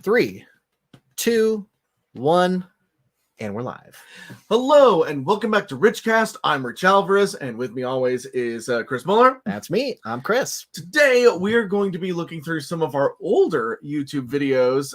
3, 2, 1, and we're live. Hello, and welcome back to RichCast. I'm RichAlvarez, and with me always is Chris Muller. That's me. I'm Chris. Today, we're going to be looking through some of our older YouTube videos,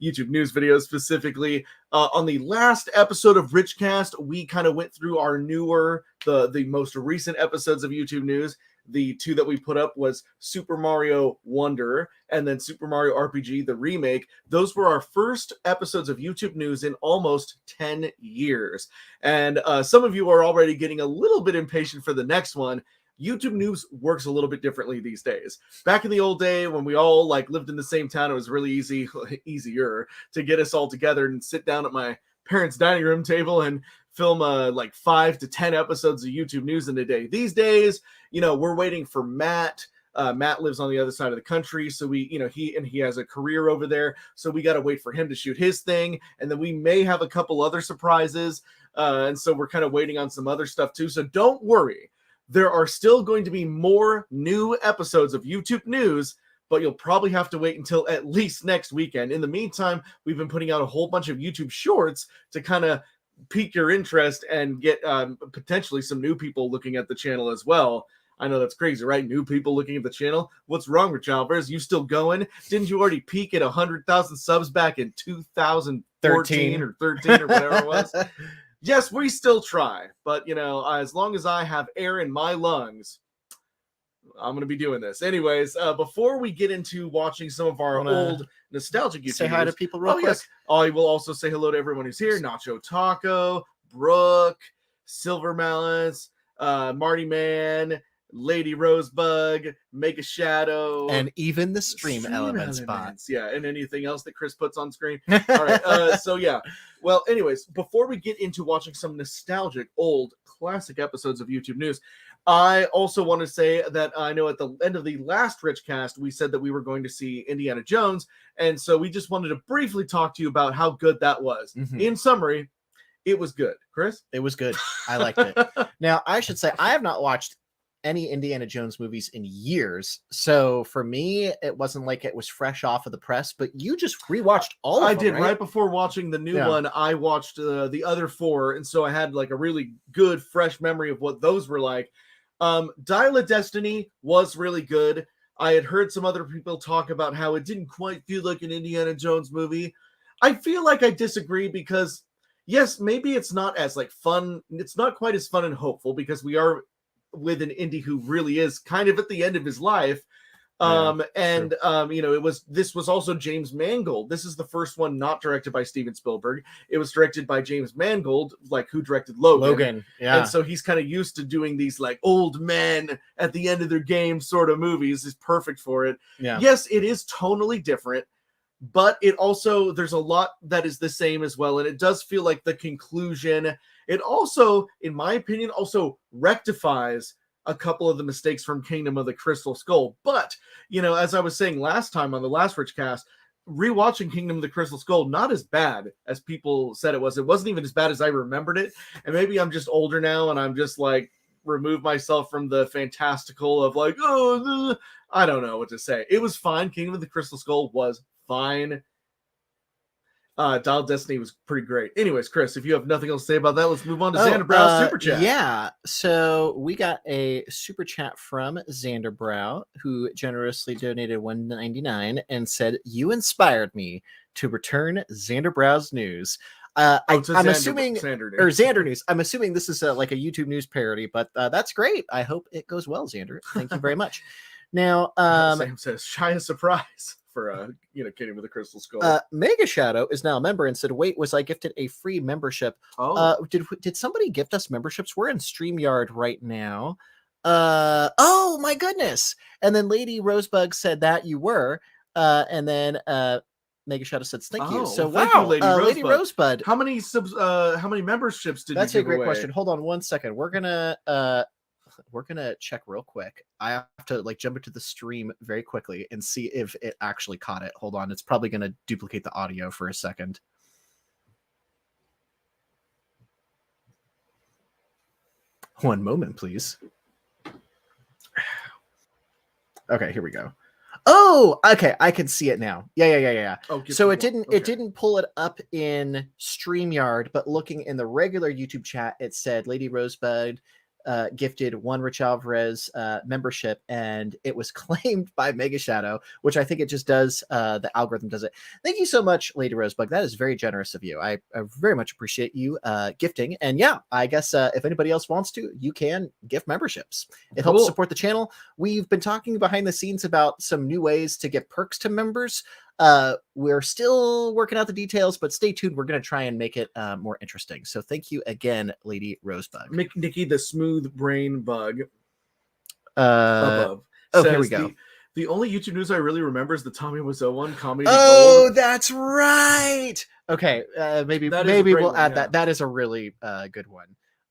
YouTube news videos specifically. On the last episode of RichCast, we kind of went through our newer, the most recent episodes of YouTube news. The two that we put up was Super Mario Wonder and then Super Mario RPG, the remake. Those were our first episodes of YouTube news in almost 10 years. And some of you are already getting a little bit impatient for the next one. YouTube news works a little bit differently these days. Back in the old day when we all lived in the same town, it was really easier to get us all together and sit down at my parents' dining room table and film 5 to 10 episodes of YouTube news in a day. These days, we're waiting for Matt. Matt lives on the other side of the country, so he has a career over there, so we got to wait for him to shoot his thing, and then we may have a couple other surprises, and so we're kind of waiting on some other stuff too. So don't worry, there are still going to be more new episodes of YouTube news, but you'll probably have to wait until at least next weekend. In the meantime, we've been putting out a whole bunch of YouTube shorts to kind of pique your interest and get potentially some new people looking at the channel as well. I know that's crazy, right? New people looking at the channel. What's wrong with RichAlvarez? You still going? Didn't you already peak at 100,000 subs back in 2014 or 13 or whatever it was? Yes, we still try, but as long as I have air in my lungs, I'm going to be doing this. Anyways, before we get into watching some of our old nostalgic YouTube Say hi to people real quick. Yes. I will also say hello to everyone who's here. Nacho Taco, Brooke, Silver Malice, Marty Man, Lady Rosebug, Make a Shadow, and even the stream elements bot. Yeah, and anything else that Chris puts on screen. All right, so yeah. Well, anyways, before we get into watching some nostalgic, old, classic episodes of YouTube news, I also want to say that I know at the end of the last RichCast, we said that we were going to see Indiana Jones, and so we just wanted to briefly talk to you about how good that was. Mm-hmm. In summary, it was good. Chris? It was good. I liked it. Now, I should say, I have not watched any Indiana Jones movies in years, so for me it wasn't like it was fresh off of the press, but you just rewatched all of them. I did, right before watching the new one. I watched the other four, and so I had a really good fresh memory of what those were like. Dial of Destiny was really good. I had heard some other people talk about how it didn't quite feel like an Indiana Jones movie. I feel like I disagree because yes, maybe it's not as fun. It's not quite as fun and hopeful because we are with an indie who really is kind of at the end of his life. This was also James Mangold. This is the first one not directed by Steven Spielberg. It was directed by James Mangold, who directed Logan. Yeah. And so he's kind of used to doing these old men at the end of their game sort of movies. Is perfect for it. Yeah. Yes, it is tonally different, but it also, there's a lot that is the same as well. And it does feel like the conclusion. It also, in my opinion, also rectifies a couple of the mistakes from Kingdom of the Crystal Skull. But, as I was saying last time on the last RichCast, rewatching Kingdom of the Crystal Skull, not as bad as people said it was. It wasn't even as bad as I remembered it. And maybe I'm just older now and I'm just remove myself from the fantastical of I don't know what to say. It was fine. Kingdom of the Crystal Skull was fine. Dial Destiny was pretty great. Anyways, Chris, if you have nothing else to say about that, let's move on to Xander Brow's super chat. Yeah, so we got a super chat from Xander Brow, who generously donated $1.99 and said, "You inspired me to return Xander Brow's news." I'm assuming Xander News. I'm assuming this is a YouTube news parody, but that's great. I hope it goes well, Xander. Thank you very much. Now, Sam says, "Shy a surprise." For Kingdom of the Crystal Skull. Mega Shadow is now a member and said, "Wait, was I gifted a free membership?" Oh, did somebody gift us memberships? We're in StreamYard right now. Oh my goodness! And then Lady Rosebug said that you were, and then Mega Shadow said, "Thank you." So thank you, Lady Rosebud. Lady Rosebud. How many memberships did That's you give away? That's a great away? question. Hold on one second. We're gonna check real quick. I have to jump into the stream very quickly and see if it actually caught it. Hold on. It's probably gonna duplicate the audio for a second. One moment, please. Okay, here we go. Oh, okay. I can see it now. Yeah. Oh, So it didn't pull it up in StreamYard, but looking in the regular YouTube chat, it said Lady Rosebud gifted one Rich Alvarez membership, and it was claimed by Mega Shadow, which I think it just does. The algorithm does it. Thank you so much, Lady Rosebud. That is very generous of you. I very much appreciate you gifting. And yeah, I guess if anybody else wants to, you can gift memberships. It helps support the channel. We've been talking behind the scenes about some new ways to give perks to members. We're still working out the details, but stay tuned. We're going to try and make it more interesting. So thank you again, Lady Rosebud. Nikki, the smooth brain bug above. Oh, here we go. The only YouTube news I really remember is the Tommy Wiseau one, Comedy Oh, Gold. that's right. Okay, maybe we'll add that. That is a really good one.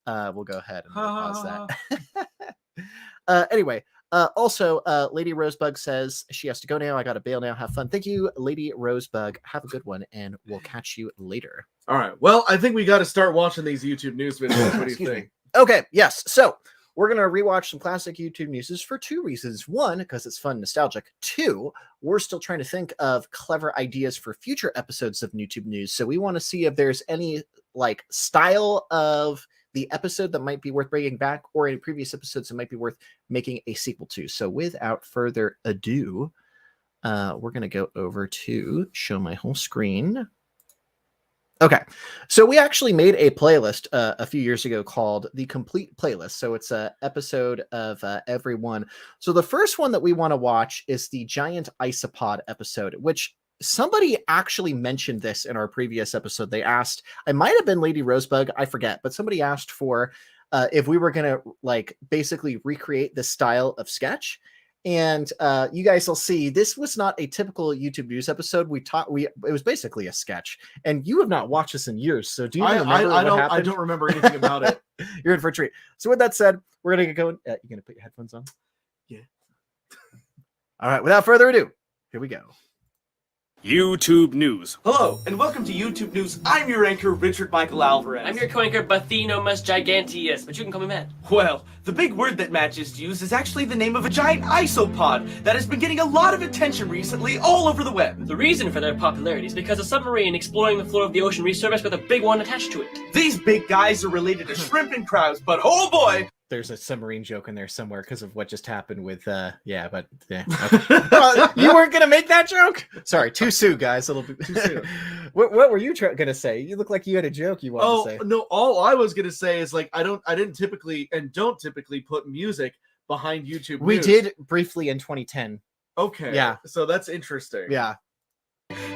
We'll go ahead and pause that. Anyway. Also, Lady Rosebug says she has to go now. I got to bail now. Have fun. Thank you, Lady Rosebug. Have a good one, and we'll catch you later. All right. Well, I think we got to start watching these YouTube news videos. What do you think? Okay. Yes. So we're going to rewatch some classic YouTube news for two reasons. One, because it's fun, nostalgic. Two, we're still trying to think of clever ideas for future episodes of YouTube news. So we want to see if there's any like style of the episode that might be worth bringing back, or any previous episodes that might be worth making a sequel to. So without further ado, we're going to go over to show my whole screen. Okay, so we actually made a playlist a few years ago called The Complete Playlist. So it's an episode of every one. So the first one that we want to watch is the Giant Isopod episode, which somebody actually mentioned this in our previous episode. They asked, I might have been Lady Rosebug, I forget, but somebody asked for if we were going to like basically recreate the style of sketch. And you guys will see this was not a typical YouTube news episode. It was basically a sketch, and you have not watched this in years. So do you remember what happened? I don't remember anything about it. You're in for a treat. So with that said, we're going to get going. You going to put your headphones on? Yeah. All right. Without further ado, here we go. YouTube News. Hello, and welcome to YouTube News. I'm your anchor, Richard Michael Alvarez. I'm your co-anchor, Bathinomus Giganteus, but you can call me Matt. Well, the big word that Matt just used is actually the name of a giant isopod that has been getting a lot of attention recently all over the web. The reason for their popularity is because a submarine exploring the floor of the ocean resurfaced with a big one attached to it. These big guys are related to shrimp and crabs, but oh boy! There's a submarine joke in there somewhere because of what just happened with, yeah. Okay. You weren't going to make that joke? Sorry, too soon, guys. A little bit too soon. What were you going to say? You look like you had a joke you wanted to say. No, all I was going to say is like, I don't typically put music behind YouTube We news. did briefly in 2010. Okay. Yeah. So that's interesting. Yeah.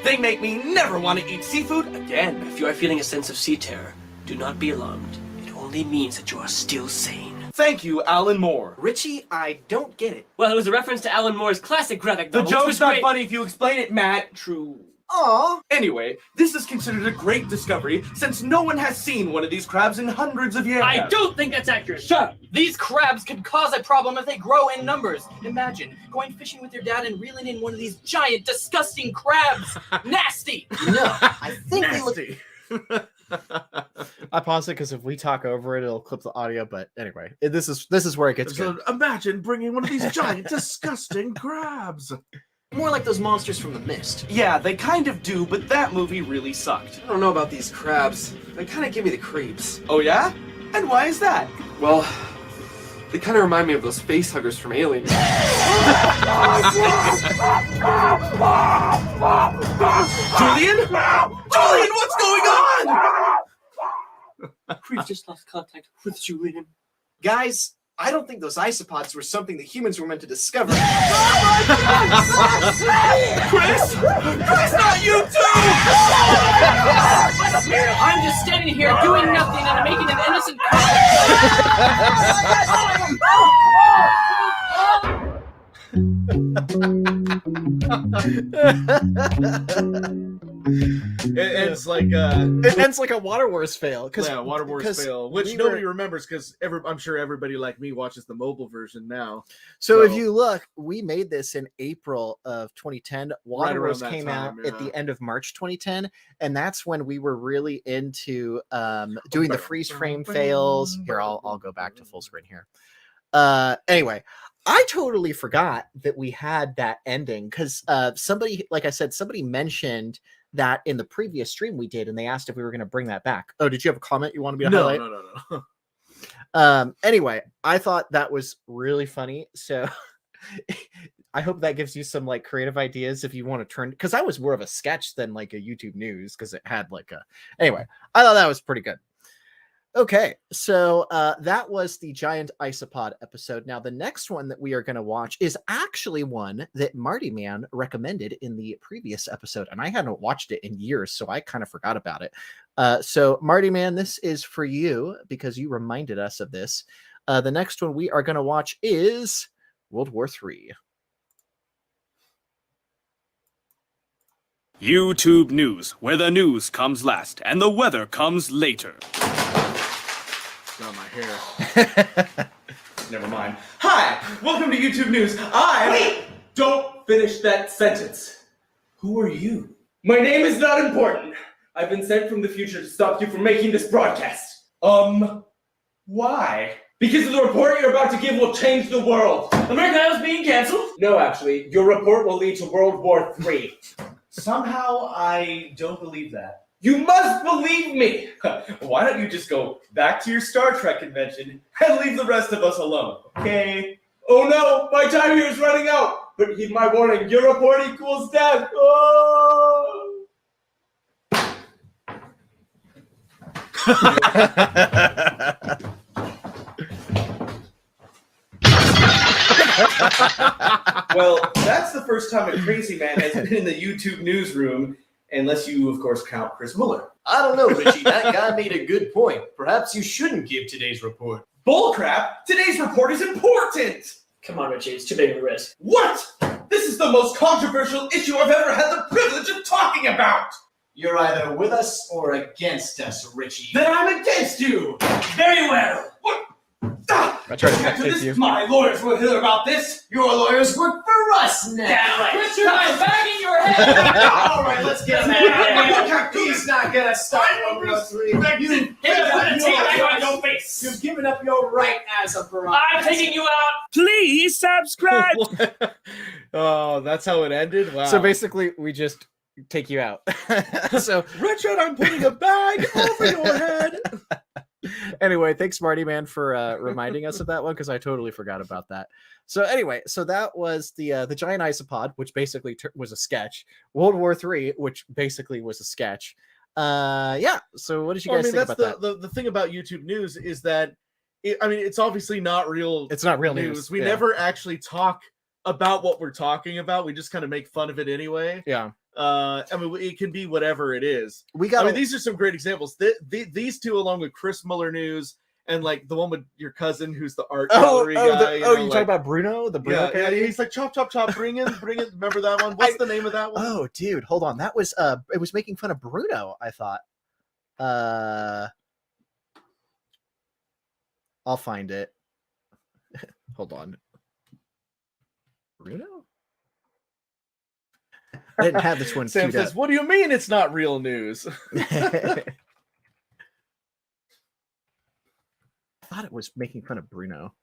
They make me never want to eat seafood again. If you are feeling a sense of sea terror, do not be alarmed. It only means that you are still sane. Thank you, Alan Moore. Richie, I don't get it. Well, it was a reference to Alan Moore's classic graphic The novel. joke's which was not great. funny if you explain it, Matt. True. Aw. Anyway, this is considered a great discovery since no one has seen one of these crabs in hundreds of years. I don't think that's accurate. Shut up. These crabs could cause a problem if they grow in numbers. Imagine going fishing with your dad and reeling in one of these giant, disgusting crabs. Nasty. No, I think they look... I pause it because if we talk over it, it'll clip the audio. But anyway, this is where it gets good. Imagine bringing one of these giant, disgusting crabs. more like those monsters from The Mist. Yeah, they kind of do, but that movie really sucked. I don't know about these crabs. They kind of give me the creeps. Oh yeah? And why is that? Well, they kind of remind me of those face huggers from Alien. Julian? Julian, what's going on? We've just lost contact with Julian. Guys, I don't think those isopods were something that humans were meant to discover. Chris? Chris, not you too! I'm just standing here doing nothing and making an innocent It ends like It ends like a Water Wars fail. Water Wars fail, which nobody remembers because I'm sure everybody like me watches the mobile version now. So if you look, we made this in April of 2010. Water around Wars that came time, out at the end of March 2010, and that's when we were really into doing the freeze frame fails. Here, I'll go back to full screen here. Anyway, I totally forgot that we had that ending because somebody, like I said, somebody mentioned that in the previous stream we did, and they asked if we were going to bring that back. Oh, did you have a comment you wanted me to highlight? No. Anyway, I thought that was really funny. So I hope that gives you some like creative ideas if you want to turn, because that was more of a sketch than like a YouTube news because it had like a, anyway, I thought that was pretty good. Okay, so that was the giant isopod episode. Now, the next one that we are going to watch is actually one that Marty Man recommended in the previous episode, and I hadn't watched it in years, so I kind of forgot about it. So, Marty Man, this is for you because you reminded us of this. The next one we are going to watch is World War III. YouTube News, where the news comes last and the weather comes later. Not my hair. Never mind. Hi, welcome to YouTube News. Wait! Don't finish that sentence. Who are you? My name is not important. I've been sent from the future to stop you from making this broadcast. Why? Because the report you're about to give will change the world. American Idol's being canceled? No, actually, your report will lead to World War III. Somehow, I don't believe that. You must believe me! Why don't you just go back to your Star Trek convention and leave the rest of us alone, okay? Oh no, my time here is running out! But heed my warning, your report equals death! Oh! Well, that's the first time a crazy man has been in the YouTube newsroom, unless you, of course, count Chris Mueller. I don't know, Richie. That guy made a good point. Perhaps you shouldn't give today's report. Bullcrap! Today's report is important! Come on, Richie. It's too big of a risk. What? This is the most controversial issue I've ever had the privilege of talking about! You're either with us or against us, Richie. Then I'm against you! Very well. What? Ah, I tried to after fix this, you. my lawyers will hear about this! Your lawyers work for us now. Damn right. Richard, I'm bagging your head. All right, let's get him out of here. He's not gonna stop World War III. You've given up your right as a barometer. I'm taking you out. Please subscribe. Oh, that's how it ended? Wow. So basically, we just take you out. So Richard, I'm putting a bag over your head. Anyway, thanks Marty Man for reminding us of that one because I totally forgot about that. So anyway, so that was the giant isopod, which basically was a sketch. World War III, which basically was a sketch. Yeah. So what did you guys think about that? The thing about YouTube News is that it's obviously not real. It's not real news. We never actually talk about what we're talking about. We just kind of make fun of it anyway. Yeah. It can be whatever it is. These are some great examples. These two, along with Chris Mueller News, and like the one with your cousin, who's the art gallery guy. You talking about Bruno? The Bruno? Yeah, he's like chop, chop, chop. Bring it. Remember that one? What's the name of that one? Oh, dude, hold on. That was it was making fun of Bruno. I thought. I'll find it. Hold on. Bruno? I didn't have this one. Sam says, up. "What do you mean it's not real news?" I thought it was making fun of Bruno.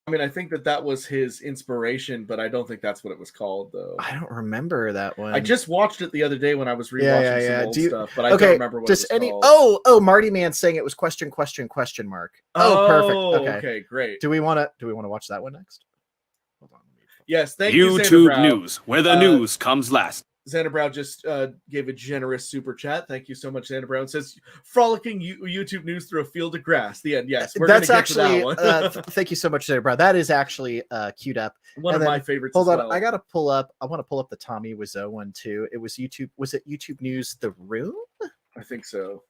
I mean, I think that was his inspiration, but I don't think that's what it was called, though. I don't remember that one. I just watched it the other day when I was rewatching some old stuff, but I don't remember what it was called. Oh, Marty Man saying it was question mark. Oh, perfect. Okay, great. Do we want to watch that one next? Hold on. Yes, thank you, YouTube News, where the news comes last. Xander Brown just gave a generous super chat. Thank you so much, Xander Brown. Says, frolicking YouTube News through a field of grass. The end. Yes, that's actually. That one. Thank you so much, Xander Brown. That is actually queued up. One of my favorites. Hold on, I gotta pull up. I want to pull up the Tommy Wiseau one too. It was YouTube. Was it YouTube News? The Room? I think so.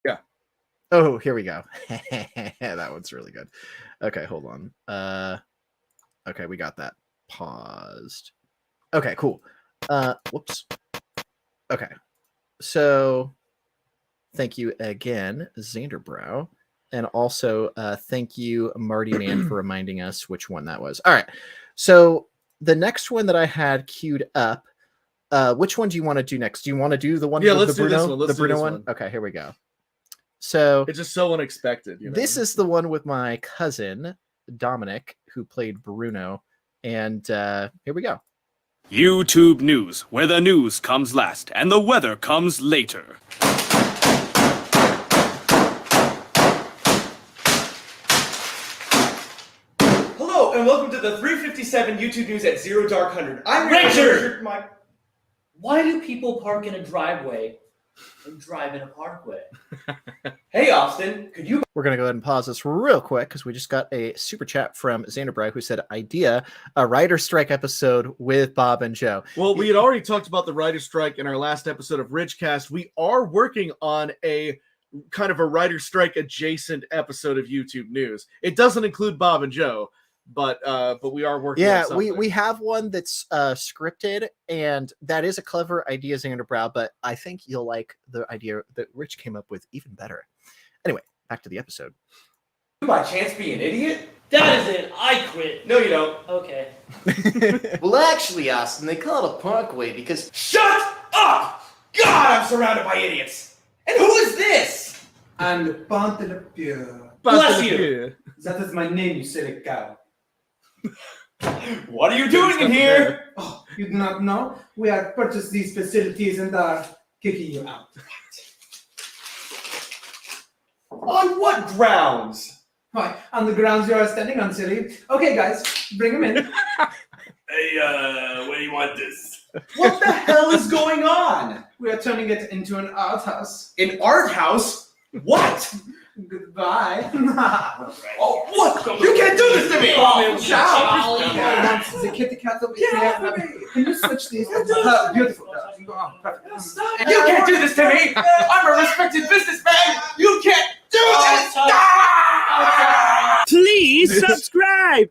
Yeah. Oh, here we go. That one's really good. Okay, hold on. Okay, we got that paused. Okay, cool. Whoops. Okay. So thank you again, Xanderbrow. And also thank you, Marty Man, for reminding us which one that was. All right. So the next one that I had queued up, which one do you want to do next? Do you want to do the one with the Bruno? Let's the do Bruno this one? one. Okay, here we go. So It's just so unexpected. You know? this is the one with my cousin Dominic, who played Bruno, and here we go. YouTube News, where the news comes last and the weather comes later. Hello, and welcome to the 357 YouTube News at 0 Dark 100. I'm Richard! Mike. Why do people park in a driveway and drive in a parkway? Hey, Austin, could you We're going to go ahead and pause this real quick because we just got a super chat from Xander Brow who said, idea, a writer strike episode with Bob and Joe. Well, we had already talked about the writer's strike in our last episode of RichCast. We are working on a kind of a writer's strike adjacent episode of YouTube News. It doesn't include Bob and Joe, but we are working on something. we have one that's scripted, and that is a clever idea, Xander Brow, but I think you'll like the idea that Rich came up with even better. Anyway, back to the episode. by chance be an idiot? That is it. I quit. No, you don't. Okay. Well, actually, Austin, they call it a parkway because... Shut up! God, I'm surrounded by idiots. And who is this? I'm the Pont de la Pure. Bless you. That is my name, you silly cow. What are you doing in here? Oh, you do not know? We have purchased these facilities and are kicking you out. On what grounds? Why, on the grounds you are standing on, silly. Okay, guys, bring him in. Hey, where do you want this? What the hell is going on? We are turning it into an art house. An art house? What? Goodbye. Oh, what? You can't do this to me! The kitty cat over Get here. off of me! Can you switch these? Beautiful. Oh, perfect. Stop. You can't do this to me! I'm a respected businessman! You can't do this! Please subscribe!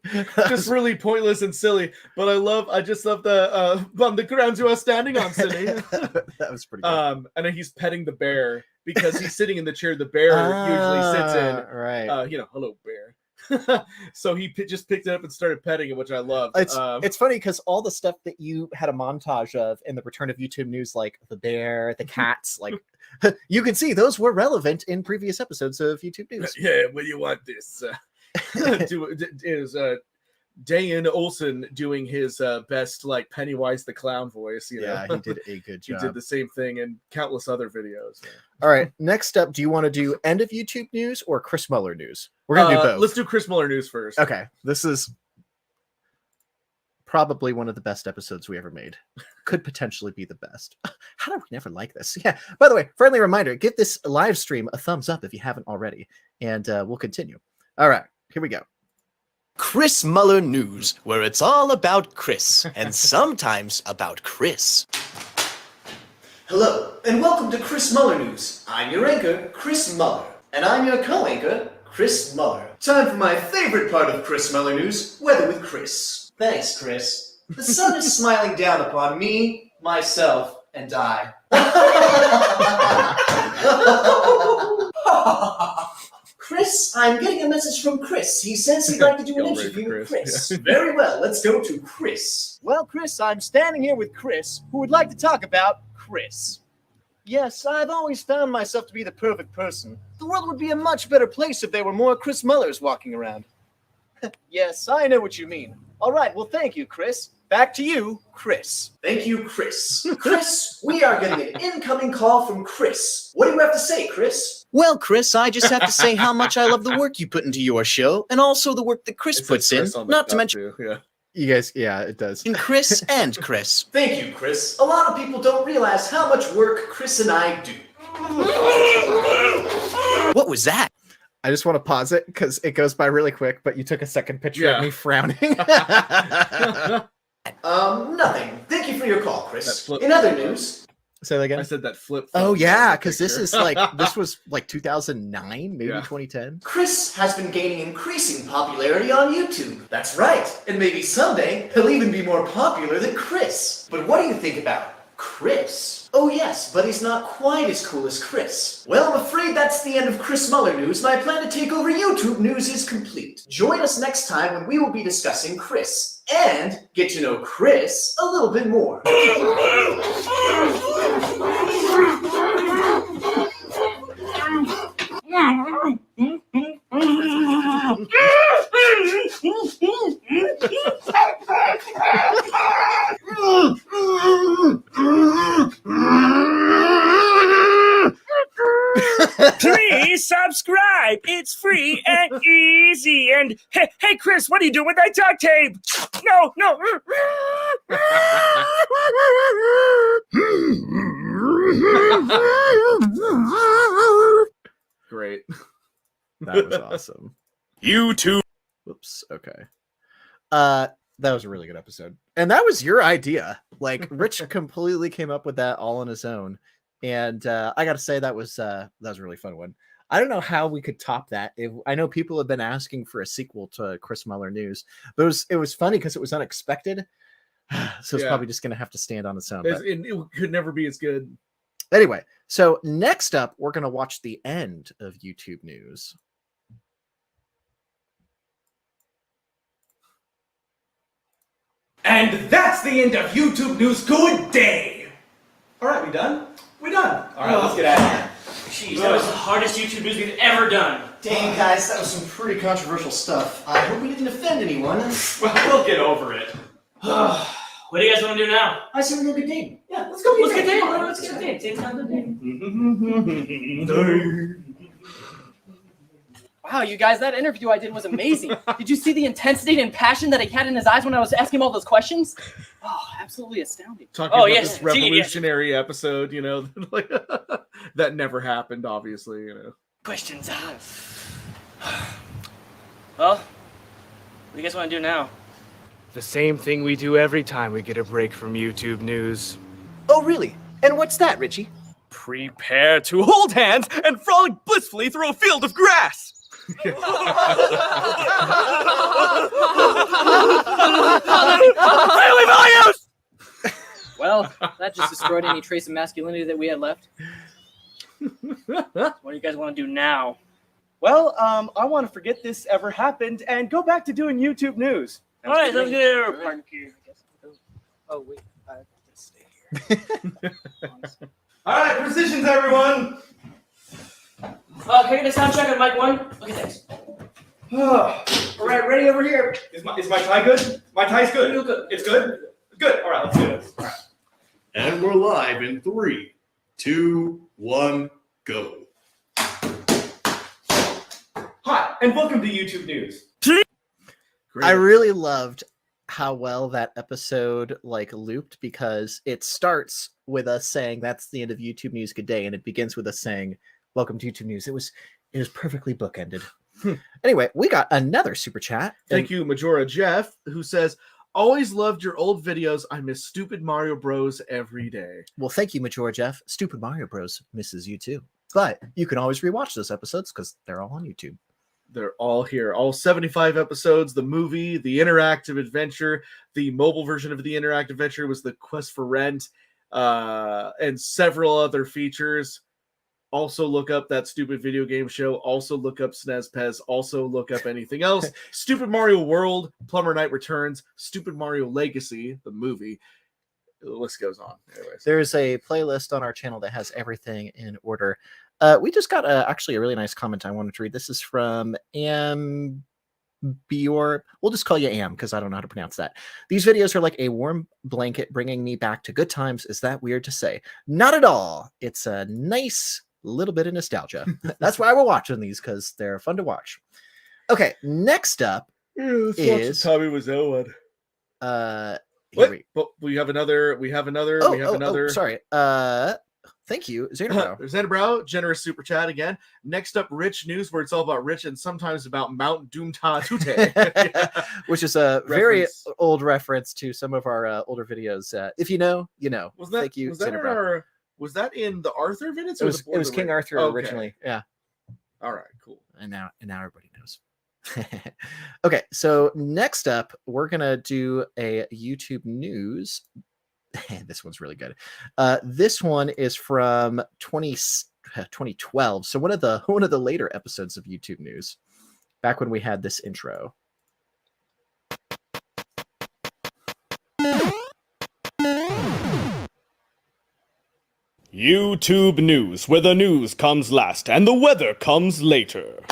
Just really pointless and silly, but I just love the on the grounds you are standing on, silly. That was pretty good. And then he's petting the bear because he's sitting in the chair the bear usually sits in. Right. Hello, bear. So he just picked it up and started petting it, which I love. It's funny because all the stuff that you had a montage of in the return of YouTube News, like the bear, the cats, like you can see those were relevant in previous episodes of YouTube News. Yeah, where do you want this? Is Dayan Olsen doing his best, like Pennywise the Clown voice? You know? Yeah, he did a good He job. did the same thing in countless other videos. All right, next up, do you want to do end of YouTube News or Chris Mueller news? We're gonna do both. Let's do Chris Mueller news first. Okay, this is probably one of the best episodes we ever made. Could potentially be the best. How do we never like this? Yeah. By the way, friendly reminder: give this live stream a thumbs up if you haven't already, and we'll continue. All right, here we go. Chris Mueller News, where it's all about Chris, and sometimes about Chris. Hello, and welcome to Chris Mueller News. I'm your anchor, Chris Mueller. And I'm your co-anchor, Chris Mueller. Time for my favorite part of Chris Mueller News, Weather with Chris. Thanks, Chris. The sun is smiling down upon me, myself, and I. Chris, I'm getting a message from Chris. He says he'd like to do an interview with Chris. Yeah. Very well, let's go to Chris. Well, Chris, I'm standing here with Chris, who would like to talk about Chris. Yes, I've always found myself to be the perfect person. The world would be a much better place if there were more Chris Muellers walking around. Yes, I know what you mean. All right, well, thank you, Chris. Back to you, Chris. Thank you, Chris. Chris, we are getting an incoming call from Chris. What do you have to say, Chris? Well, Chris, I just have to say how much I love the work you put into your show, and also the work that Chris It says puts in, Chris on the not to top, mention too. Yeah. You guys, yeah, it does. Chris and Chris. Thank you, Chris. A lot of people don't realize how much work Chris and I do. What was that? I just want to pause it because it goes by really quick, but you took a second picture of Yeah. me frowning. Nothing. Thank you for your call, Chris. That flip- In other news, Say that again. I said that flip. Oh phone yeah, picture. because this was like 2009, maybe Yeah. 2010. Chris has been gaining increasing popularity on YouTube. That's right. And maybe someday he'll even be more popular than Chris. But what do you think about Chris? Oh yes, but he's not quite as cool as Chris. Well, I'm afraid that's the end of Chris Mueller News, and I plan to take over YouTube News is complete. Join us next time when we will be discussing Chris, and get to know Chris a little bit more. And hey, Chris, what are you doing with that duct tape? No. Great. That was awesome. YouTube. Whoops. Okay. That was a really good episode. And that was your idea. Like Rich completely came up with that all on his own. And I got to say that was a really fun one. I don't know how we could top that. I know people have been asking for a sequel to Chris Muller News, but it was funny because it was unexpected. So it's probably just going to have to stand on its own. It could never be as good. Anyway, so next up, we're going to watch the end of YouTube News. And that's the end of YouTube News. Good day. All right, we done? We done. All right, let's get out of here. Jeez, that was the hardest YouTube news we've ever done. Dang, guys, that was some pretty controversial stuff. I hope we didn't offend anyone. Well, we'll get over it. What do you guys want to do now? I say we go get game. Yeah, let's go. Let's get Dave. Let's get Dave. Dave's not the Dave. Wow, you guys, that interview I did was amazing. Did you see the intensity and passion that he had in his eyes when I was asking him all those questions? Oh, absolutely astounding. Talking about yes, this revolutionary episode, you know, like, that never happened, obviously, you know. Questions. Well, what do you guys want to do now? The same thing we do every time we get a break from YouTube News. Oh, really? And what's that, Richie? Prepare to hold hands and frolic blissfully through a field of grass. Well, that just destroyed any trace of masculinity that we had left. What do you guys want to do now? Well, I want to forget this ever happened and go back to doing YouTube News. All right, let's go. Oh, wait. I have to stay here. All right, positions, everyone. Can I get a sound check on mic 1? Okay, thanks. All right, ready over here. Is my tie good? My tie's good. Good. It's good? Good. All right, let's do this. All right. And we're live in 3, 2, 1, go. Hi, and welcome to YouTube News. Great. I really loved how well that episode looped, because it starts with us saying that's the end of YouTube News, good day, and it begins with us saying welcome to YouTube News. It was perfectly bookended. Anyway, we got another super chat. Thank you, Majora Jeff, who says, always loved your old videos. I miss Stupid Mario Bros. Every day. Well, thank you, Majora Jeff. Stupid Mario Bros. Misses you too. But you can always rewatch those episodes because they're all on YouTube. They're all here. All 75 episodes, the movie, the interactive adventure, the mobile version of the interactive adventure was the Quest for Rent, and several other features. Also look up that stupid video game show. Also look up SNES Pez. Also look up anything else. Stupid Mario World, Plumber Knight Returns, Stupid Mario Legacy, the movie. The list goes on. Anyways. There's a playlist on our channel that has everything in order. We just got actually a really nice comment I wanted to read. This is from Am Bior. We'll just call you Am because I don't know how to pronounce that. These videos are like a warm blanket bringing me back to good times. Is that weird to say? Not at all. It's a nice little bit of nostalgia. That's why we're watching these, because they're fun to watch. Okay, next up is Tommy Wiseau one. Wait, but we have another. Sorry. Thank you, Xanderbrow. Xander Brow, generous super chat again. Next up, Rich News, where it's all about Rich and sometimes about Mount Doomta Tute. Which is a very old reference to some of our older videos. If you know, you know. Thank you, Xanderbrow. Was that in the Arthur videos? It was King Arthur originally. Yeah. All right, cool. And now everybody knows. Okay, so next up, we're gonna do a YouTube News. This one's really good. This one is from 2012. So one of the later episodes of YouTube News, back when we had this intro. YouTube News, where the news comes last and the weather comes later.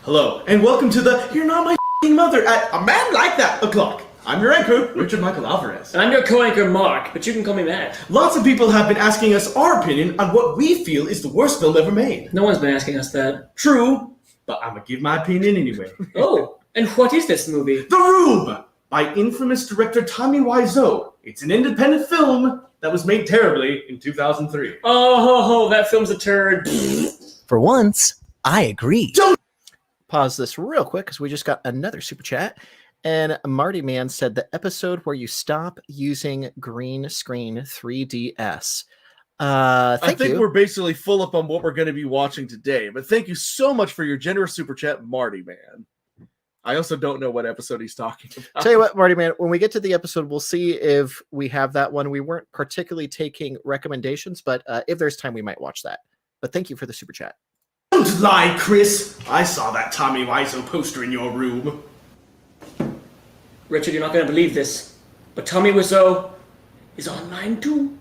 Hello, and welcome to the You're Not My Mother at A Man Like That o'clock. I'm your anchor, Richard Michael Alvarez. And I'm your co-anchor, Mark, but you can call me Matt. Lots of people have been asking us our opinion on what we feel is the worst film ever made. No one's been asking us that. True, but I'm gonna give my opinion anyway. Oh, and what is this movie? The Room by infamous director Tommy Wiseau. It's an independent film that was made terribly in 2003. Oh, that film's a turd. For once, I agree. Don't pause this real quick because we just got another super chat. And Marty Man said the episode where you stop using green screen 3DS. I Thank think you. we're basically full up on what we're going to be watching today. But thank you so much for your generous super chat, Marty Man. I also don't know what episode he's talking about. Tell you what, Marty Man, when we get to the episode, we'll see if we have that one. We weren't particularly taking recommendations, but if there's time, we might watch that. But thank you for the super chat. Don't lie, Chris. I saw that Tommy Wiseau poster in your room. Richard, you're not going to believe this, but Tommy Wiseau is on mine too.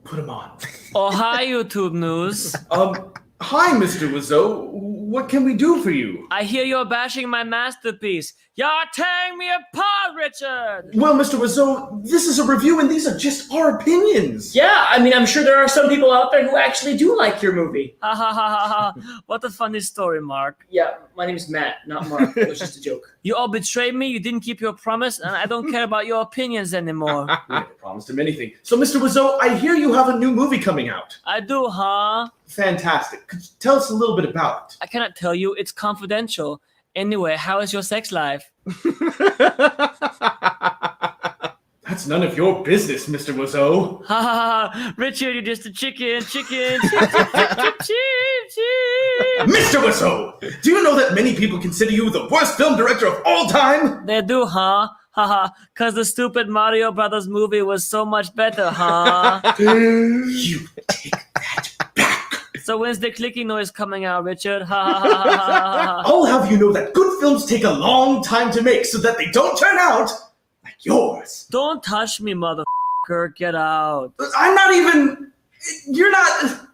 Put him on. Oh, hi, YouTube News. Hi, Mr. Wiseau. What can we do for you? I hear you're bashing my masterpiece. You're tearing me apart, Richard! Well, Mr. Wiseau, this is a review and these are just our opinions. Yeah, I mean, I'm sure there are some people out there who actually do like your movie. Ha ha ha ha ha. What a funny story, Mark. Yeah, my name's Matt, not Mark. It was just a joke. You all betrayed me, you didn't keep your promise, and I don't care about your opinions anymore. We never promised him anything. So, Mr. Wiseau, I hear you have a new movie coming out. I do, huh? Fantastic. Could you tell us a little bit about it? I cannot tell you. It's confidential. Anyway, how is your sex life? That's none of your business, Mr. Wiseau. Ha ha ha! Richard, you're just a chicken. Mr. Wiseau, do you know that many people consider you the worst film director of all time? They do, huh? Haha, cause the stupid Mario Brothers movie was so much better, huh? You take that back. So when's the clicking noise coming out, Richard? Ha ha ha ha ha ha. I'll have you know that good films take a long time to make so that they don't turn out like yours. Don't touch me, motherfucker. Get out. I'm not even... You're not...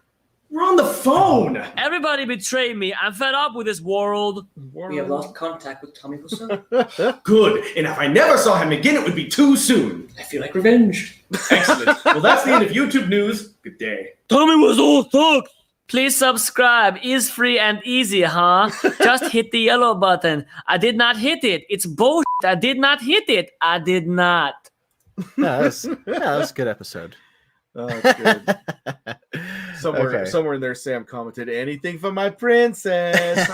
We're on the phone. Everybody betrayed me. I'm fed up with this world. We have lost contact with Tommy Wiseau. Good. And if I never saw him again, it would be too soon. I feel like revenge. Excellent. Well, that's the end of YouTube news. Good day. Tommy Wiseau sucks. Please subscribe. Is free and easy, huh? Just hit the yellow button. I did not hit it. It's bullshit. I did not hit it. I did not. That was a good episode. Oh, that's good. Okay. Somewhere in there, Sam commented, "Anything for my princess."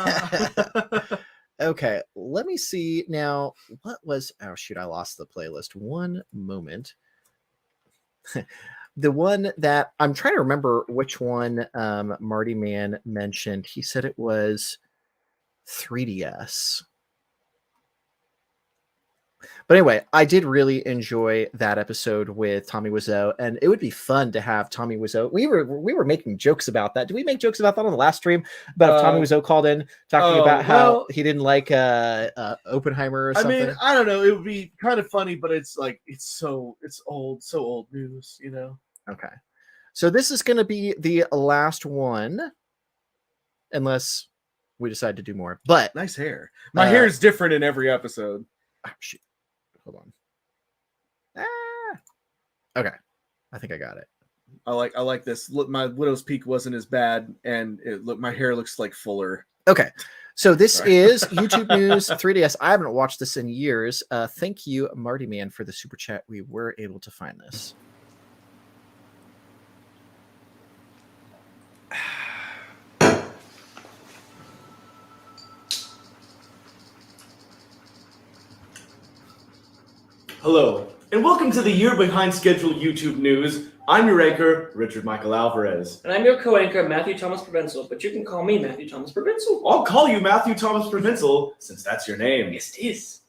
Okay, let me see now. What was? Oh shoot, I lost the playlist. One moment. The one that I'm trying to remember which one Marty Man mentioned. He said it was 3DS. But anyway, I did really enjoy that episode with Tommy Wiseau, and it would be fun to have Tommy Wiseau. We were making jokes about that. Did we make jokes about that on the last stream? About if Tommy Wiseau called in talking about how he didn't like Oppenheimer or something? I mean, I don't know. It would be kind of funny, but it's like it's old news, you know. Okay, so this is going to be the last one, unless we decide to do more. But nice hair. My hair is different in every episode. Oh, shoot. Hold on. Okay, I think I got it. I like this. Look, my widow's peak wasn't as bad, and my hair looks like fuller. Okay, so this is YouTube News 3DS. I haven't watched this in years. Thank you, Marty Man, for the super chat. We were able to find this. Hello, and welcome to the year behind schedule YouTube news. I'm your anchor, Richard Michael Alvarez. And I'm your co-anchor, Matthew Thomas Provenzel, but you can call me Matthew Thomas Provenzel. I'll call you Matthew Thomas Provenzel, since that's your name. Yes, it is.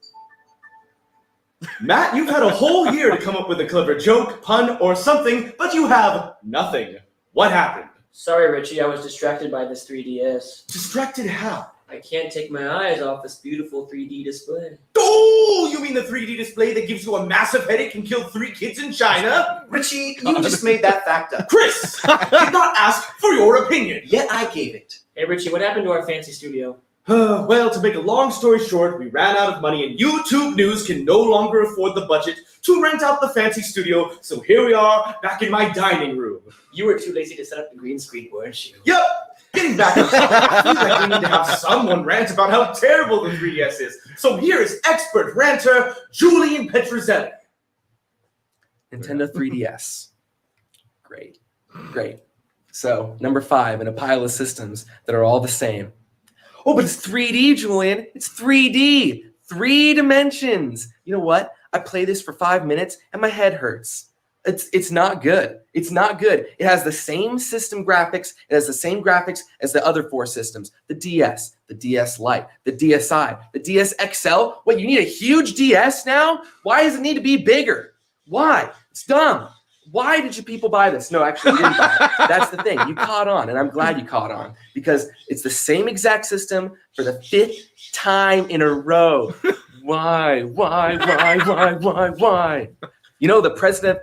Matt, you've had a whole year to come up with a clever joke, pun, or something, but you have nothing. What happened? Sorry, Richie, I was distracted by this 3DS. Distracted how? I can't take my eyes off this beautiful 3D display. Oh, you mean the 3D display that gives you a massive headache and killed 3 kids in China? Richie, you just made that fact up. Chris, I did not ask for your opinion. Yet I gave it. Hey, Richie, what happened to our fancy studio? Well, to make a long story short, we ran out of money and YouTube News can no longer afford the budget to rent out the fancy studio, so here we are, back in my dining room. You were too lazy to set up the green screen, weren't you? Yep! Get getting back on topic, I feel like we need to have someone rant about how terrible the 3DS is. So here is expert ranter Julian Petrozelli. Nintendo 3DS. Great. So, number 5 in a pile of systems that are all the same. Oh, but it's 3D, Julian. It's 3D. 3 dimensions. You know what? I play this for 5 minutes and my head hurts. It's not good. It's not good. It has the same system graphics. It has the same graphics as the other 4 systems. The DS, the DS Lite, the DSi, the DS XL. What, you need a huge DS now? Why does it need to be bigger? Why? It's dumb. Why did you people buy this? No, actually, you didn't buy it. That's the thing. You caught on, and I'm glad you caught on because it's the same exact system for the 5th time in a row. Why? You know, the president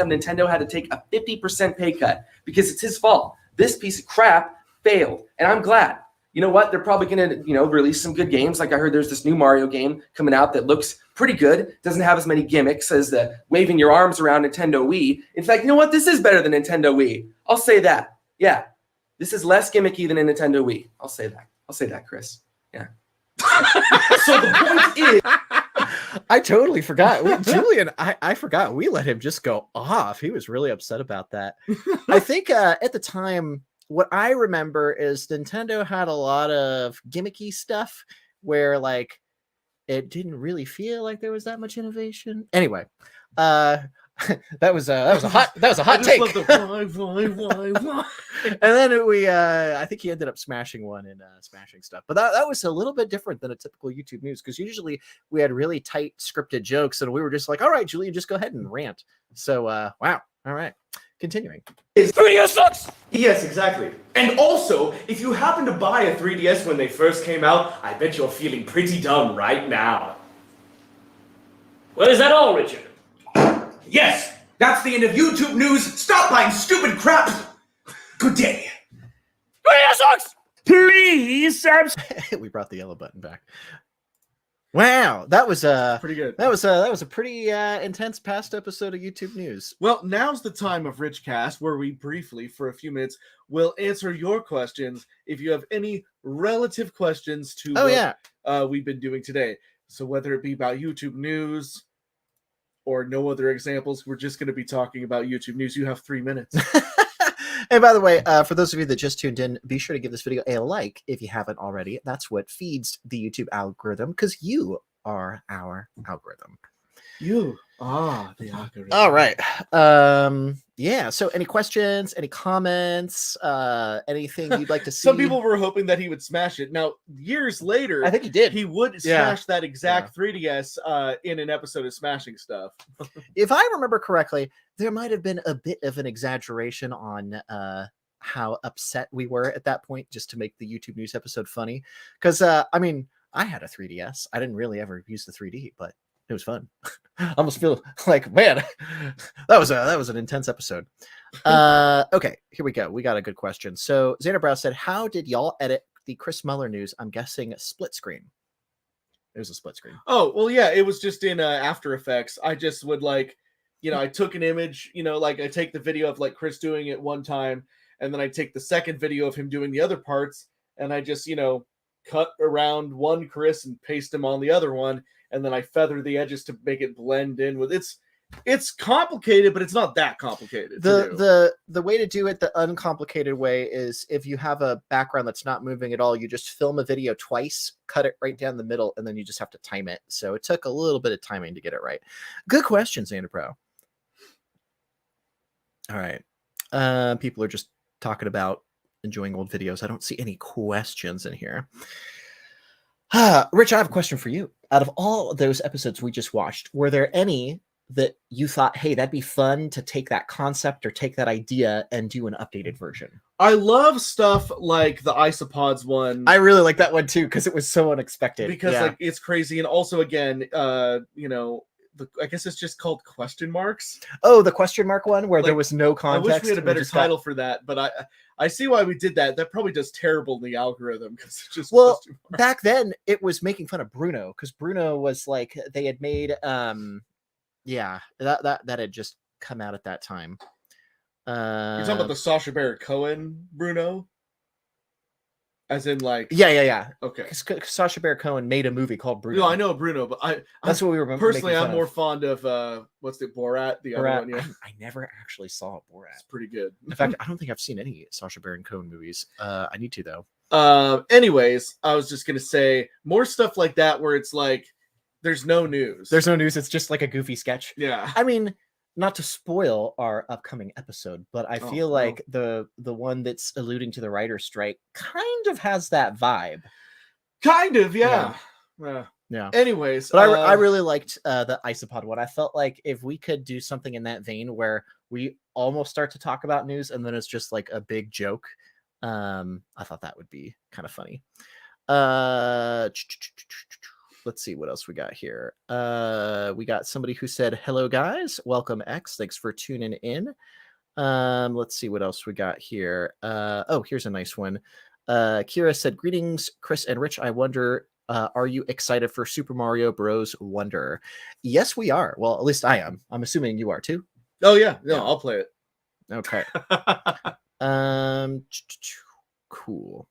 of Nintendo had to take a 50% pay cut because it's his fault. This piece of crap failed, and I'm glad. You know what? They're probably going to, release some good games. Like I heard there's this new Mario game coming out that looks pretty good. Doesn't have as many gimmicks as the waving your arms around Nintendo Wii. In fact, you know what? This is better than Nintendo Wii. I'll say that. Yeah. This is less gimmicky than a Nintendo Wii. I'll say that, Chris. Yeah. So the point is... I totally forgot. Julian, I forgot. We let him just go off. He was really upset about that. I think at the time... What I remember is Nintendo had a lot of gimmicky stuff where like it didn't really feel like there was that much innovation. Anyway, that was a hot take. Why? And then I think he ended up smashing one and smashing stuff. But that was a little bit different than a typical YouTube news because usually we had really tight scripted jokes and we were just like, all right, Julian, just go ahead and rant. So wow, all right. Continuing. 3DS sucks! Yes, exactly. And also, if you happen to buy a 3DS when they first came out, I bet you're feeling pretty dumb right now. Well, is that all, Richard? Yes! That's the end of YouTube news! Stop buying stupid crap! Good day! 3DS sucks! Please, we brought the yellow button back. Wow, that was pretty good. That was a pretty intense past episode of YouTube news. Well, now's the time of RichCast where we briefly, for a few minutes, will answer your questions if you have any relative questions to what we've been doing today. So whether it be about YouTube news or no other examples, we're just going to be talking about YouTube news. You have 3 minutes. And by the way, for those of you that just tuned in, be sure to give this video a like if you haven't already. That's what feeds the YouTube algorithm because you are our algorithm. You are the algorithm. All right. Yeah. So any questions, any comments, anything you'd like to see? Some people were hoping that he would smash it. Now, years later, I think he did. He would smash that exact 3DS in an episode of Smashing Stuff. If I remember correctly, there might have been a bit of an exaggeration on how upset we were at that point, just to make the YouTube news episode funny. Because I mean, I had a 3DS. I didn't really ever use the 3D, but it was fun. I almost feel like, man, that was an intense episode. Okay, here we go. We got a good question. So Xander Brow said, how did y'all edit the Chris Muller news? I'm guessing split screen. It was a split screen. Oh, well, yeah, it was just in After Effects. I just would I took an image, I take the video of Chris doing it one time, and then I take the second video of him doing the other parts, and I just, cut around one Chris and paste him on the other one, and then I feather the edges to make it blend in with it's complicated, but it's not that complicated. The way to do it the uncomplicated way is if you have a background that's not moving at all, you just film a video twice, cut it right down the middle, and then you just have to time it. So it took a little bit of timing to get it right. Good question, Xander Pro. All right. People are just talking about enjoying old videos. I don't see any questions in here. Rich, I have a question for you. Out of all those episodes we just watched, were there any that you thought, hey, that'd be fun to take that concept or take that idea and do an updated version? I love stuff like the Isopods one. I really like that one too, because it was so unexpected. Because it's crazy. And also, again, I guess it's just called question marks. Oh, the question mark one where there was no context. I wish we had a better title for that, but I see why we did that. That probably does terrible in the algorithm because it's just back then it was making fun of Bruno because Bruno was like they had made that had just come out at that time. You're talking about the Sacha Baron Cohen Bruno? As in, like, Yeah. okay. Because Sacha Baron Cohen made a movie called Bruno. No, I know Bruno, but that's what we were personally. I'm more fond of what's the Borat? The other one, yeah. I never actually saw Borat. It's pretty good. In fact, I don't think I've seen any Sacha Baron Cohen movies. I need to though. Anyways, I was just gonna say more stuff like that where it's like there's no news. There's no news. It's just like a goofy sketch. Yeah. I mean, not to spoil our upcoming episode, but I feel like the one that's alluding to the writer's strike kind of has that vibe. Kind of, yeah. Yeah. Anyways, but I really liked the Isopod one. I felt like if we could do something in that vein where we almost start to talk about news and then it's just like a big joke, I thought that would be kind of funny. Let's see what else we got here. We got somebody who said, "Hello guys, welcome X. Thanks for tuning in." Let's see what else we got here. Here's a nice one. Kira said, "Greetings, Chris and Rich. I wonder, are you excited for Super Mario Bros. Wonder?" Yes, we are. Well, at least I am. I'm assuming you are too. Oh yeah, no, I'll play it. Okay. Cool.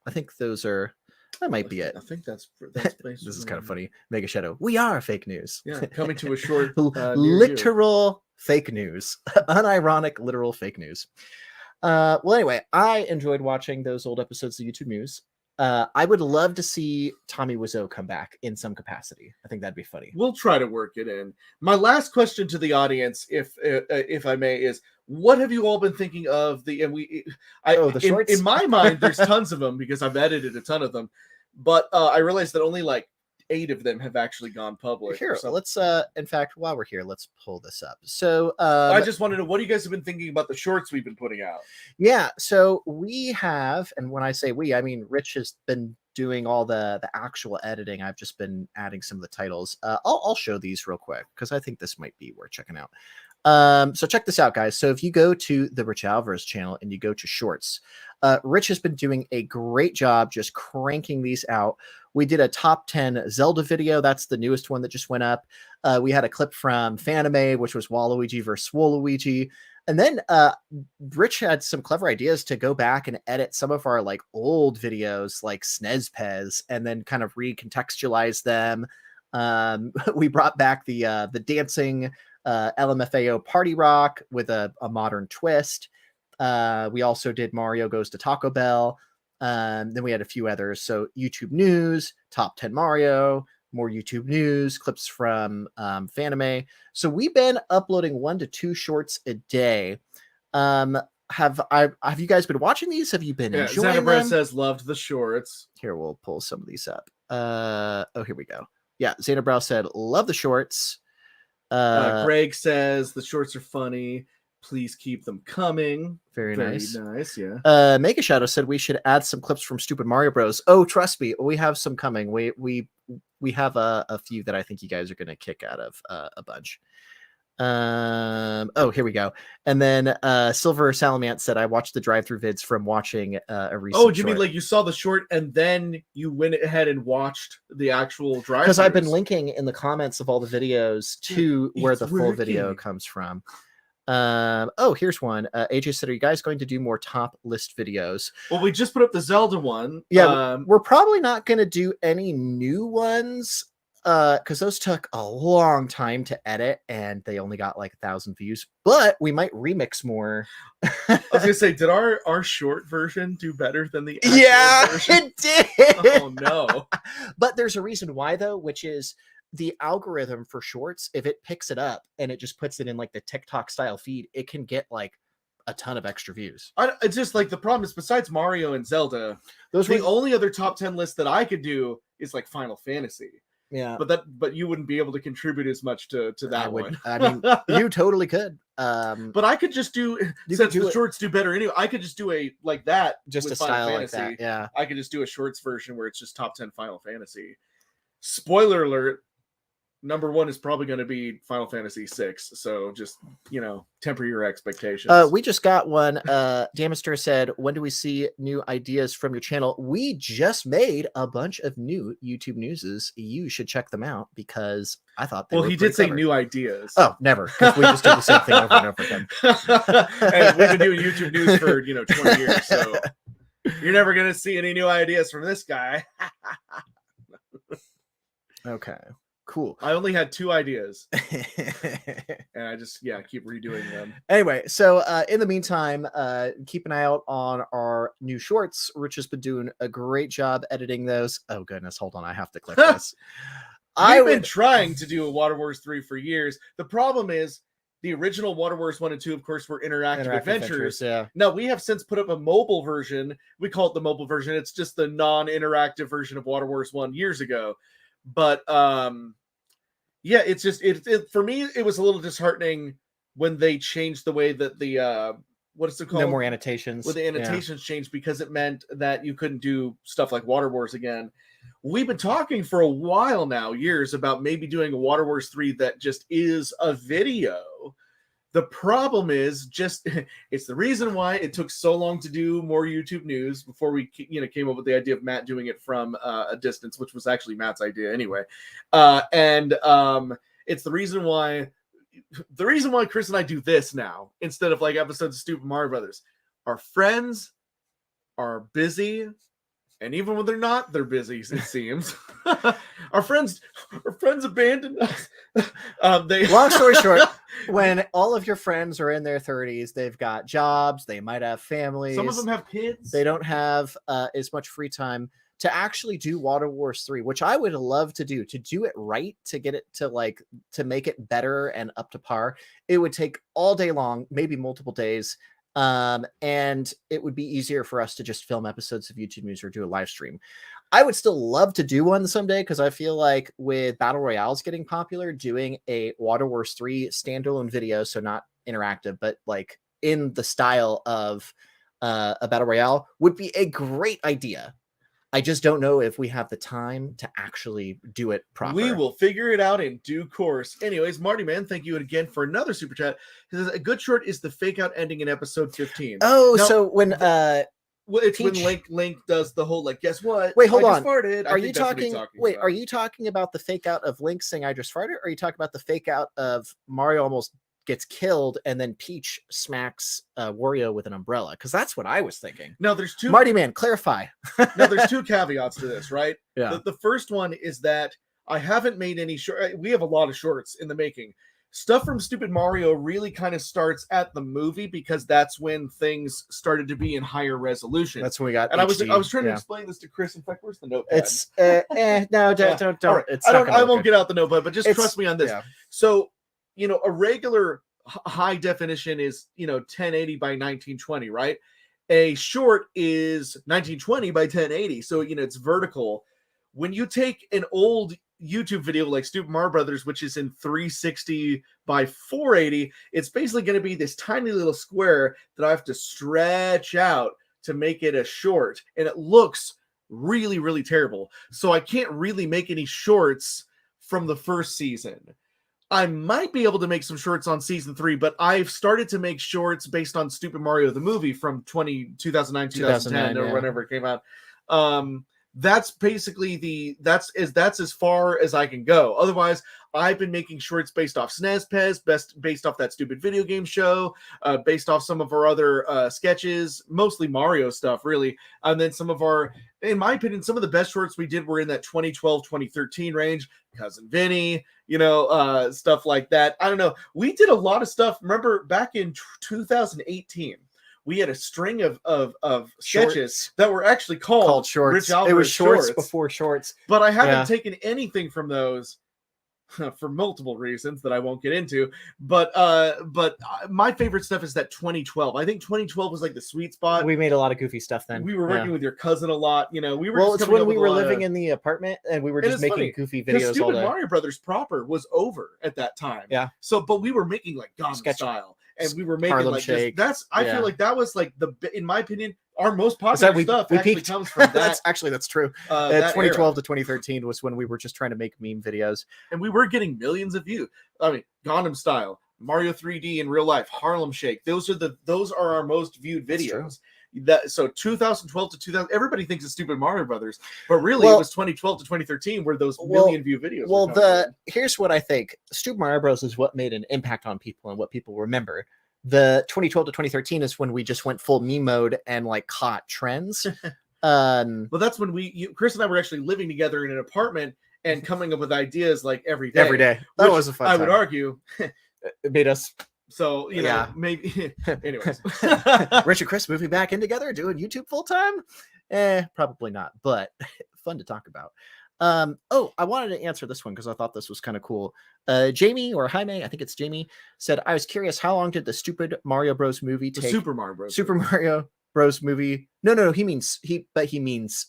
I think those are. That might be it. I think that's this is kind of funny. Mega Shadow. We are fake news. Yeah, coming to a short literal fake news. Unironic, literal fake news. Well, anyway, I enjoyed watching those old episodes of YouTube News. I would love to see Tommy Wiseau come back in some capacity. I think that'd be funny. We'll try to work it in. My last question to the audience, if I may, is what have you all been thinking of the shorts? In my mind, there's tons of them because I've edited a ton of them, but I realized that only like 8 of them have actually gone public. Here, so let's in fact, while we're here, let's pull this up. So I just want to know what you guys have been thinking about the shorts we've been putting out. Yeah, so we have, and when I say we, I mean Rich has been doing all the actual editing. I've just been adding some of the titles. I'll show these real quick because I think this might be worth checking out. So check this out, guys. So if you go to the Rich Alvarez channel and you go to shorts, Rich has been doing a great job just cranking these out. We did a top 10 Zelda video. That's the newest one that just went up. We had a clip from Fanime, which was Waluigi versus Waluigi. And then Rich had some clever ideas to go back and edit some of our like old videos like SNES Pez and then kind of recontextualize them. We brought back the dancing LMFAO Party Rock with a modern twist. We also did Mario Goes to Taco Bell. Then we had a few others. So YouTube News, Top 10 Mario, more YouTube News, clips from Fanime. So we've been uploading 1 to 2 shorts a day. Have you guys been watching these? Have you been enjoying them? Says loved the shorts. Here, we'll pull some of these up. Here we go. Yeah, Xanabrow said love the shorts. Greg says the shorts are funny. Please keep them coming. Very nice. Yeah. Mega Shadow said we should add some clips from Stupid Mario Bros. Oh, trust me, we have some coming. We have a few that I think you guys are going to kick out of a bunch. Here we go. And then Silver Salamant said I watched the drive-through vids from watching a recent. Oh, do you mean like you saw the short and then you went ahead and watched the actual drive? Because I've been linking in the comments of all the videos to where the full video comes from. Here's one. AJ said, are you guys going to do more top list videos? Well, we just put up the Zelda one. Yeah, we're probably not going to do any new ones because those took a long time to edit and they only got like 1,000 views, but we might remix more. I was gonna say, did our short version do better than the actual version? It did. Oh no. But there's a reason why though, which is the algorithm for shorts. If it picks it up and it just puts it in like the TikTok style feed, it can get like a ton of extra views. It's just like the problem is besides Mario and Zelda, the only other top 10 list that I could do is like Final Fantasy. Yeah, but you wouldn't be able to contribute as much to that one. I mean, you totally could. But I could just do since the shorts do better anyway. I could just do a like that, just with a style Final like Fantasy. that. Yeah, I could just do a shorts version where it's just top 10 Final Fantasy. Spoiler alert: number 1 is probably going to be Final Fantasy 6. So just temper your expectations. We just got one. Damister said, when do we see new ideas from your channel? We just made a bunch of new YouTube newses. You should check them out because I thought they were he pretty did say clever. new ideas. Oh, never. Because we just do the same thing over and over again. And we've been doing YouTube news for 20 years. So You're never gonna see any new ideas from this guy. Okay, cool. I only had 2 ideas, and I just keep redoing them. Anyway, so in the meantime, keep an eye out on our new shorts. Rich has been doing a great job editing those. Oh goodness, hold on, I have to click this. I've been trying to do a Water Wars 3 for years. The problem is the original Water Wars 1 and 2, of course, were interactive adventures. Yeah. Now we have since put up a mobile version. We call it the mobile version. It's just the non-interactive version of Water Wars 1 years ago. But it's just for me, it was a little disheartening when they changed the way that the what is it called? No more annotations. Well, the annotations changed because it meant that you couldn't do stuff like Water Wars again. We've been talking for a while now, years, about maybe doing a Water Wars 3 that just is a video. The problem is it's the reason why it took so long to do more YouTube news before we came up with the idea of Matt doing it from a distance, which was actually Matt's idea anyway. It's the reason why Chris and I do this now instead of like episodes of Stupid Mario Brothers. Our friends are busy. And even when they're not, they're busy, it seems. Our friends abandoned us. Long story short, when all of your friends are in their 30s, they've got jobs, they might have families. Some of them have kids. They don't have as much free time to actually do Water Wars 3, which I would love to do it right, to get it to make it better and up to par. It would take all day long, maybe multiple days. And it would be easier for us to just film episodes of YouTube News or do a live stream. I would still love to do one someday, because I feel like with Battle Royales getting popular, doing a Water Wars 3 standalone video, so not interactive, but like in the style of a Battle Royale, would be a great idea. I just don't know if we have the time to actually do it properly. We will figure it out in due course. Anyways, Marty Man, thank you again for another super chat. He says, a good short is the fake out ending in episode 15. Oh, now, so when it's when Link does the whole guess what? Wait, hold on. Farted. Are you talking are you talking about the fake out of Link saying I just farted? Or are you talking about the fake out of Mario almost gets killed and then Peach smacks Wario with an umbrella? Because that's what I was thinking. No, there's 2. Marty Man, clarify. No, there's 2 caveats to this, right? Yeah. The first one is that I haven't made any short. We have a lot of shorts in the making. Stuff from Stupid Mario really kind of starts at the movie, because that's when things started to be in higher resolution. That's when we got. And HD, I was trying to explain this to Chris. In fact, where's the notepad? It's no, don't. Right. It's I won't get out the notepad, but just trust me on this. Yeah. So, a regular high definition is 1080 by 1920, right? A short is 1920 by 1080, so it's vertical. When you take an old YouTube video like Stupid Mario Brothers, which is in 360 by 480, it's basically going to be this tiny little square that I have to stretch out to make it a short, and it looks really, really terrible. So I can't really make any shorts from the first season. I might be able to make some shorts on season 3, but I've started to make shorts based on Stupid Mario the movie from 2009, 2010, or whenever it came out. That's basically that's as far as I can go. Otherwise, I've been making shorts based off SNES Pez, based off that stupid video game show, based off some of our other sketches, mostly Mario stuff, really. And then some of our, in my opinion, some of the best shorts we did were in that 2012, 2013 range. Cousin Vinny, stuff like that. I don't know. We did a lot of stuff. Remember back in 2018. We had a string of sketches that were actually called shorts. RichAlvarez it was shorts shorts before shorts. But I haven't taken anything from those for multiple reasons that I won't get into. But my favorite stuff is that 2012. I think 2012 was like the sweet spot. We made a lot of goofy stuff then. We were working with your cousin a lot. We were. Well, it's when we were living in the apartment and we were just making goofy videos Stupid all day. Mario Brothers proper was over at that time. Yeah. So, but we were making like Gangnam Style. And we were making Harlem like Shake. this. I feel like that was like in my opinion, our most popular stuff actually comes from that. That's true. That 2012 era. to 2013 was when we were just trying to make meme videos. And we were getting millions of views. I mean, Gangnam Style, Mario 3D in real life, Harlem Shake. Those are our most viewed videos. So 2012 to 2000, everybody thinks it's Stupid Mario Brothers, but really it was 2012 to 2013 where those million view videos. Well, here's what I think: Stupid Mario Bros is what made an impact on people and what people remember. The 2012 to 2013 is when we just went full meme mode and like caught trends. Well, that's when Chris and I were actually living together in an apartment and coming up with ideas like every day. Every day. That was a fun time. I would argue it made us. So, you know, maybe. Anyways. Rich and Chris moving back in together, doing YouTube full time? Probably not, but fun to talk about. I wanted to answer this one because I thought this was kind of cool. Jamie or Jaime, I think it's Jamie, said, I was curious, how long did the stupid Mario Bros movie take? Super Mario Bros. Super Mario Bros movie. No, he means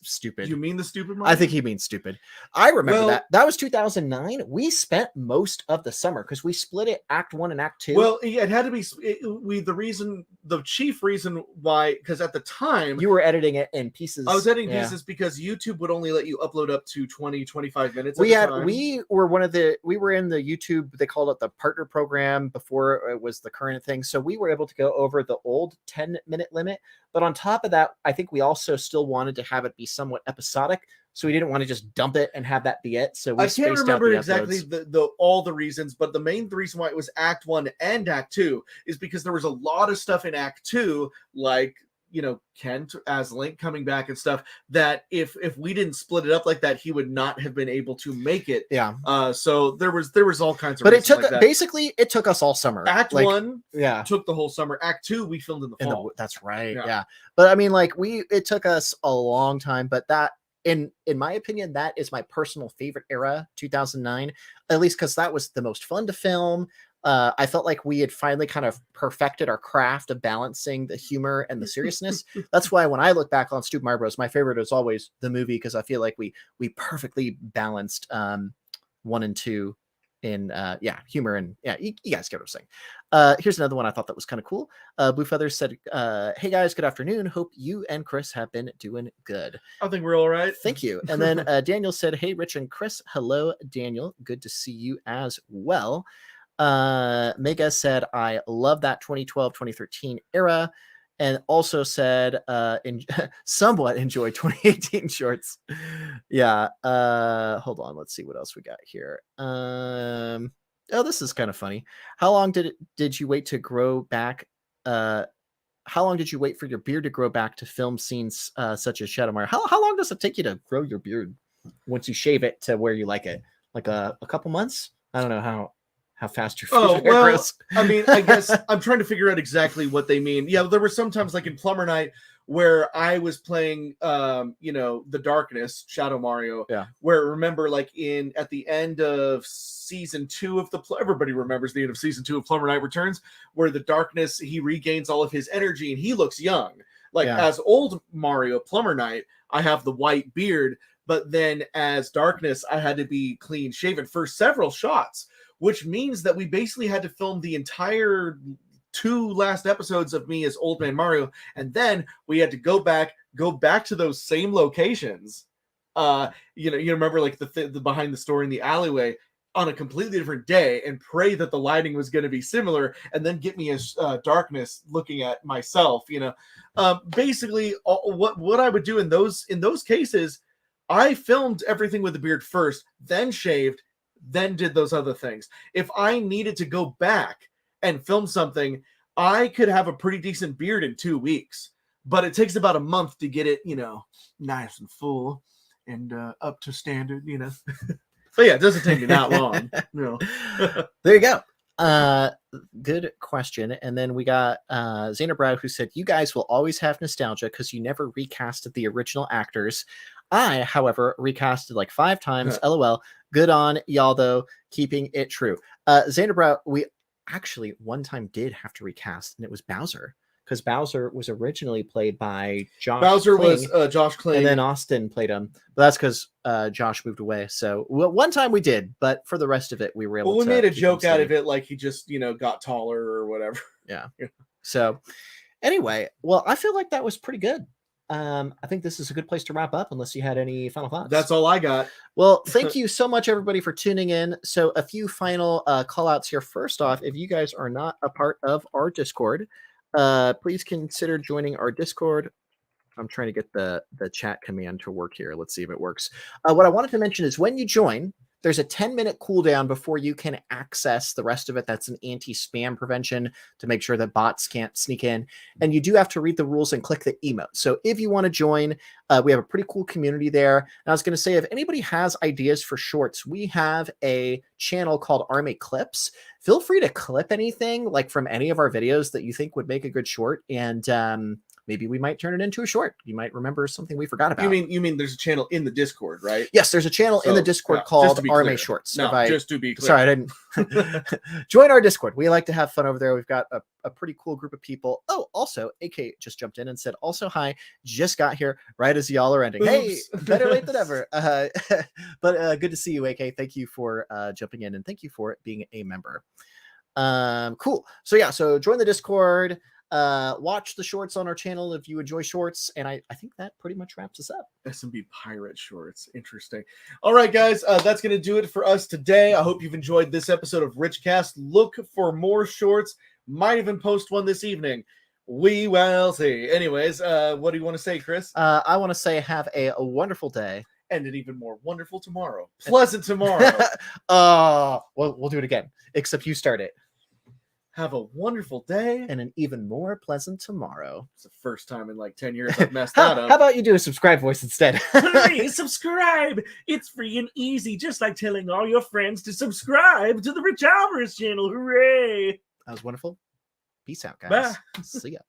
stupid. You mean the stupid Mario? I think he means stupid. I remember that. That was 2009. We spent most of the summer because we split it Act 1 and Act 2. Well, yeah, it had to be the chief reason why, because at the time you were editing it in pieces. I was editing pieces because YouTube would only let you upload up to 25 minutes. We were in the YouTube, they called it the partner program before it was the current thing. So we were able to go over the old 10-minute limit. But on top of that, I think we also still wanted to have it be somewhat episodic. So we didn't want to just dump it and have that be it. So we I can't remember exactly uploads. all the reasons, but the main reason why it was Act 1 and Act 2 is because there was a lot of stuff in Act 2, like, you know, Kent as Link coming back and stuff, that if we didn't split it up like that, he would not have been able to make it. Yeah. So there was all kinds of but it took like that. Basically it took us all summer. Act 1 took the whole summer. Act 2 we filmed in the fall. That's right. Yeah. But I mean, like it took us a long time, but that in my opinion, that is my personal favorite era, 2009, at least because that was the most fun to film. I felt like we had finally kind of perfected our craft of balancing the humor and the seriousness. That's why when I look back on Super Mario Bros., my favorite is always the movie, because I feel like we perfectly balanced 1 and 2 in humor and you guys get what I'm saying. Here's another one I thought that was kind of cool. Blue Feathers said, hey guys, good afternoon. Hope you and Chris have been doing good. I think we're all right. Thank you. And then Daniel said, hey Rich and Chris. Hello Daniel, good to see you as well. Mega said, I love that 2012-2013 era, and also said somewhat enjoyed 2018 shorts. Yeah. Hold on, let's see what else we got here. This is kind of funny. How long did you wait to grow back? How long did you wait for your beard to grow back to film scenes such as Shadow Mario? How long does it take you to grow your beard once you shave it to where you like it? Like a couple months? I don't know how fast your hair grows. I mean, I guess I'm trying to figure out exactly what they mean. Yeah, there were sometimes like in Plumber Night where I was playing the Darkness, Shadow Mario. Yeah. Where remember, like at the end of season 2 of everybody remembers the end of season 2 of Plumber Night Returns, where the Darkness, he regains all of his energy and he looks young. Like as old Mario, Plumber Night, I have the white beard, but then as Darkness, I had to be clean shaven for several shots, which means that we basically had to film the entire 2 last episodes of me as Old Man Mario, and then we had to go back to those same locations. You remember like the behind the store in the alleyway on a completely different day and pray that the lighting was going to be similar, and then get me as Darkness looking at myself. Basically, what I would do in those cases, I filmed everything with the beard first, then shaved, then did those other things. If I needed to go back and film something, I could have a pretty decent beard in 2 weeks, but it takes about a month to get it, nice and full and up to standard, But yeah, it doesn't take me that long. There you go. Good question. And then we got Zaina Brow, who said, you guys will always have nostalgia because you never recasted the original actors. I, however, recasted like 5 times. LOL. Good on y'all, though, keeping it true. Xander Brow, we actually one time did have to recast, and it was Bowser, because Bowser was originally played by Josh. Bowser Kling, was Josh Kling, and then Austin played him. But that's because Josh moved away. So one time we did, but for the rest of it, we were able. Well, we made a joke out of it, like he just got taller or whatever. Yeah. So anyway, well, I feel like that was pretty good. I think this is a good place to wrap up, unless you had any final thoughts. That's all I got. Well, thank you so much, everybody, for tuning in. So a few final call outs here. First off, if you guys are not a part of our Discord, please consider joining our Discord. I'm trying to get the chat command to work here. Let's see if it works. What I wanted to mention is when you join, There's a 10-minute cooldown before you can access the rest of it. That's an anti-spam prevention to make sure that bots can't sneak in. And you do have to read the rules and click the emote. So if you want to join, we have a pretty cool community there. And I was going to say, if anybody has ideas for shorts, we have a channel called Army Clips. Feel free to clip anything like from any of our videos that you think would make a good short. And maybe we might turn it into a short. You might remember something we forgot about. You mean there's a channel in the Discord, right? Yes, there's a channel in the Discord called RMA Shorts. No, just to be clear. Sorry, I didn't. Join our Discord. We like to have fun over there. We've got a pretty cool group of people. Oh, also, AK just jumped in and said, also, hi, just got here right as y'all are ending. Hey, better late than ever. But good to see you, AK. Thank you for jumping in, and thank you for being a member. Cool. So yeah, so join the Discord. Watch the shorts on our channel if you enjoy shorts, and I think that pretty much wraps us up. SMB pirate shorts, interesting. All right, guys, that's gonna do it for us today. I hope you've enjoyed this episode of Richcast. Look for more shorts. Might even post one this evening. We will see. Anyways, what do you want to say, Chris? I want to say have a wonderful day and an even more wonderful tomorrow. Pleasant tomorrow. We'll do it again, except you start it. Have a wonderful day and an even more pleasant tomorrow. It's the first time in like 10 years I've messed that up. How about you do a subscribe voice instead? Please subscribe. It's free and easy, just like telling all your friends to subscribe to the Rich Alvarez channel. Hooray! That was wonderful. Peace out, guys. Bye. See ya.